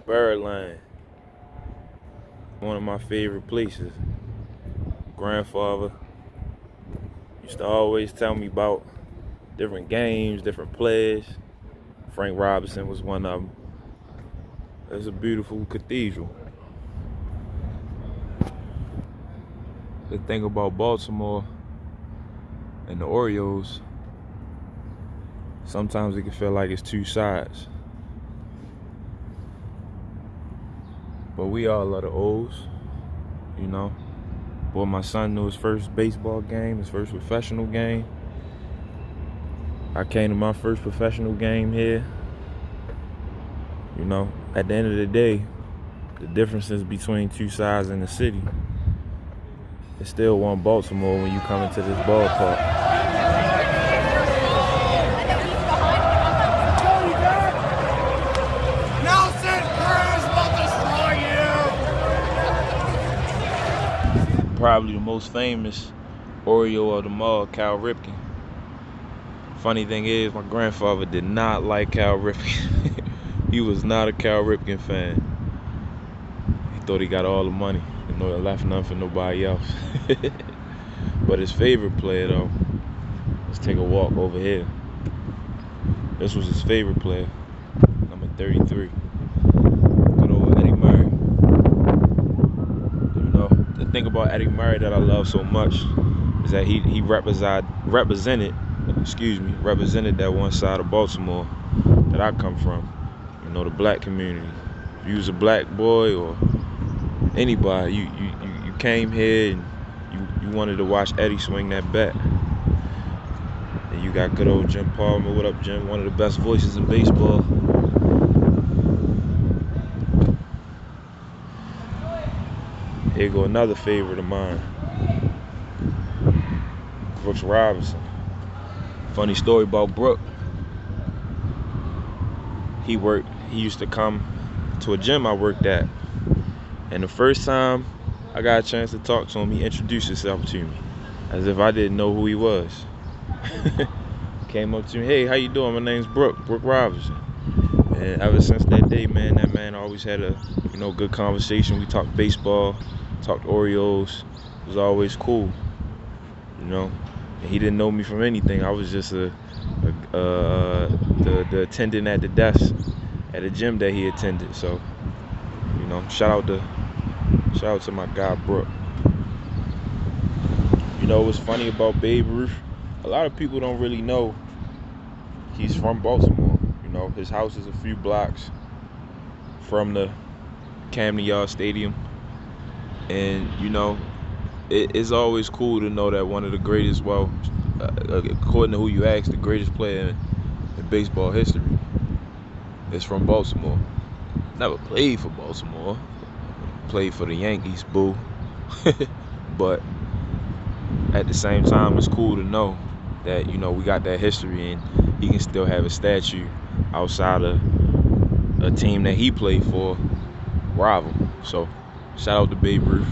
Birdland, one of my favorite places. Grandfather used to always tell me about different games, different players. Frank Robinson was one of them. It's a beautiful cathedral. The thing about Baltimore and the Orioles, sometimes it can feel like it's two sides. But we all love the O's, you know. Boy, my son knew his first baseball game, his first professional game. I came to my first professional game here. You know, at the end of the day, the differences between two sides in the city, it's still one Baltimore when you come into this ballpark. Probably the most famous Oriole of them all, Cal Ripken. Funny thing is, my grandfather did not like Cal Ripken. He was not a Cal Ripken fan. He thought he got all the money and left nothing for nobody else. But his favorite player, though, let's take a walk over here. This was his favorite player, number 33. Good old Eddie Murray. You know, the thing about Eddie Murray that I love so much is that he represented that one side of Baltimore that I come from. You know, the black community. If you was a black boy or anybody, you came here and you wanted to watch Eddie swing that bat. And you got good old Jim Palmer. What up, Jim? One of the best voices in baseball. Here go another favorite of mine, Brooks Robinson. Funny story about Brooke. He used to come to a gym I worked at. And the first time I got a chance to talk to him, he introduced himself to me as if I didn't know who he was. Came up to me, hey, how you doing? My name's Brooke Robinson. And ever since that day, man, that man always had a good conversation. We talked baseball, talked Orioles. It was always cool, you know. And he didn't know me from anything. I was just the attendant at the desk at a gym that he attended. So, you know, shout out to my guy Brooke. You know what's funny about Babe Ruth? A lot of people don't really know he's from Baltimore. You know, his house is a few blocks from the Camden Yards Stadium. And, you know, it's always cool to know that one of the greatest, according to who you ask, the greatest player in baseball history is from Baltimore. Never played for Baltimore. Played for the Yankees, boo. But at the same time, it's cool to know that, you know, we got that history and he can still have a statue outside of a team that he played for, rival. So, shout out to Babe Ruth.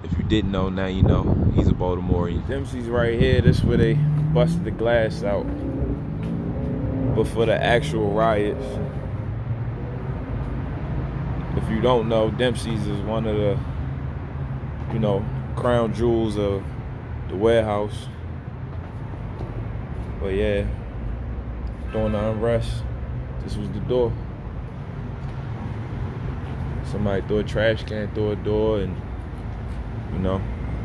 If you didn't know, now you know. He's a Baltimorean. Dempsey's right here. This is where they busted the glass out. But for the actual riots, if you don't know, Dempsey's is one of the, crown jewels of the warehouse. But yeah, during the unrest, this was the door. Somebody threw a trash can through a door and,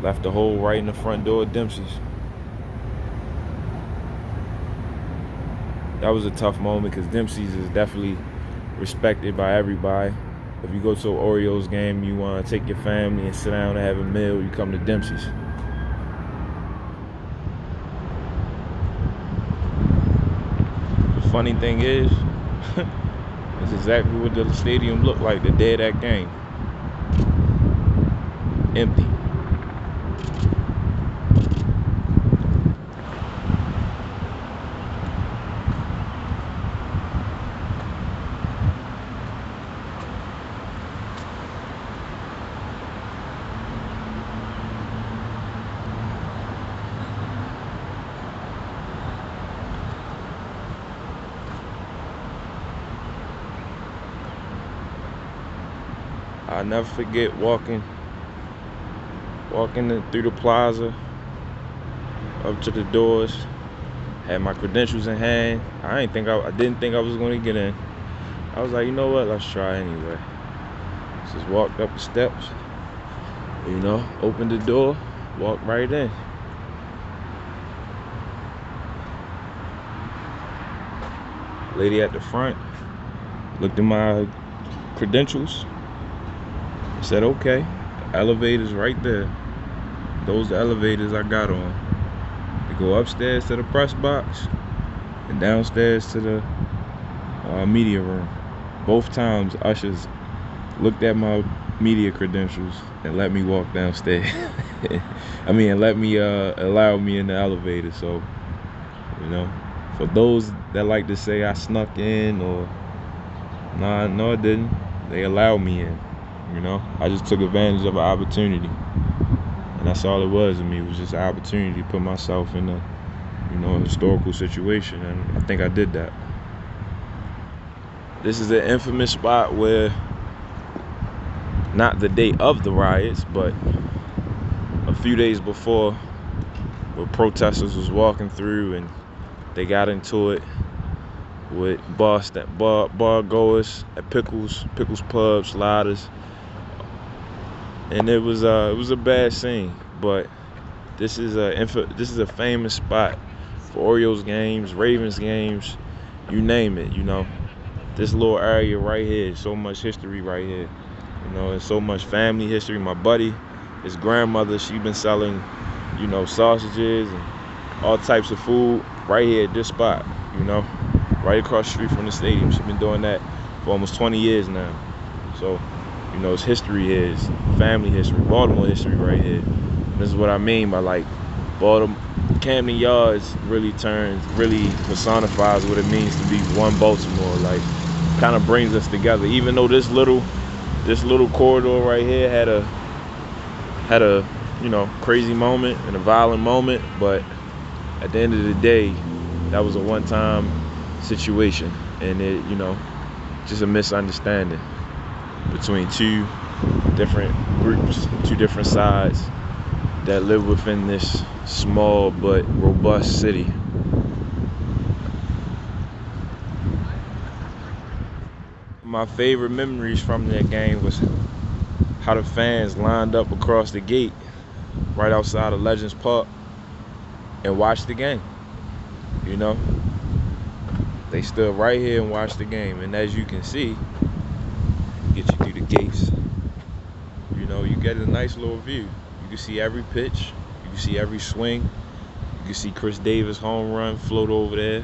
left a hole right in the front door of Dempsey's. That was a tough moment because Dempsey's is definitely respected by everybody. If you go to an Orioles game, you want to take your family and sit down and have a meal, you come to Dempsey's. The funny thing is, it's exactly what the stadium looked like the day of that game. Empty. I'll never forget walking through the plaza up to the doors. Had my credentials in hand. I didn't think I was going to get in. I was like, you know what? Let's try anyway. Just walked up the steps, opened the door, walked right in. Lady at the front looked at my credentials, said, okay, the elevator's right there. Those are the elevators I got on. They go upstairs to the press box and downstairs to the media room. Both times, ushers looked at my media credentials and let me walk downstairs. And let me allow me in the elevator. So, for those that like to say I snuck in, or no, I didn't. They allowed me in. I just took advantage of an opportunity, and that's all it was to me. It was just an opportunity to put myself in a historical situation, and I think I did that. This is an infamous spot where, not the day of the riots, but a few days before, where protesters was walking through and they got into it with bar goers at Pickles Pub, Sliders, and it was a bad scene. But this is a famous spot for Orioles games, Ravens games, you name it. This little area right here, so much history right here. There's so much family history. My buddy, his grandmother, she been selling, sausages and all types of food right here at this spot, right across the street from the stadium. She's been doing that for almost 20 years now. So, it's history here, it's family history, Baltimore history right here. And this is what I mean by, like, Camden Yards really personifies what it means to be one Baltimore. Like, kind of brings us together. Even though this little corridor right here had a crazy moment and a violent moment, but at the end of the day, that was a one-time situation, and it just a misunderstanding between two different groups, two different sides that live within this small but robust city. My favorite memories from that game was how the fans lined up across the gate right outside of Legends Park and watched the game. They stood right here and watched the game, and as you can see, get you through the gates, you get a nice little view. You can see every pitch, you can see every swing, you can see Chris Davis' home run float over there.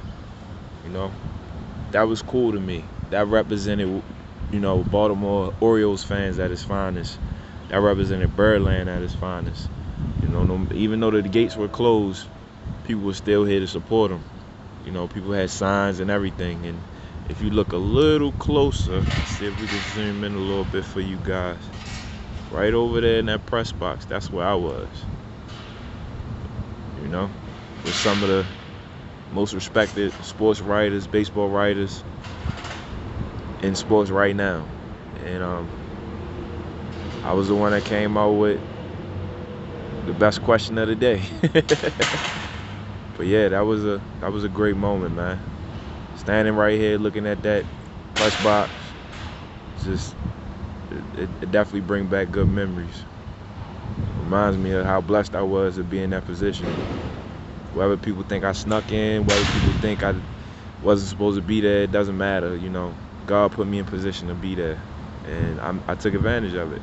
That was cool to me. That represented, Baltimore Orioles fans at its finest. That represented Birdland at its finest. Even though the gates were closed, people were still here to support them. People had signs and everything. And if you look a little closer, see if we can zoom in a little bit for you guys. Right over there in that press box, that's where I was. With some of the most respected sports writers, baseball writers in sports right now. And I was the one that came out with the best question of the day. But yeah, that was a great moment, man. Standing right here looking at that press box, it definitely brings back good memories. Reminds me of how blessed I was to be in that position. Whether people think I snuck in, whether people think I wasn't supposed to be there, it doesn't matter. God put me in position to be there, and I took advantage of it.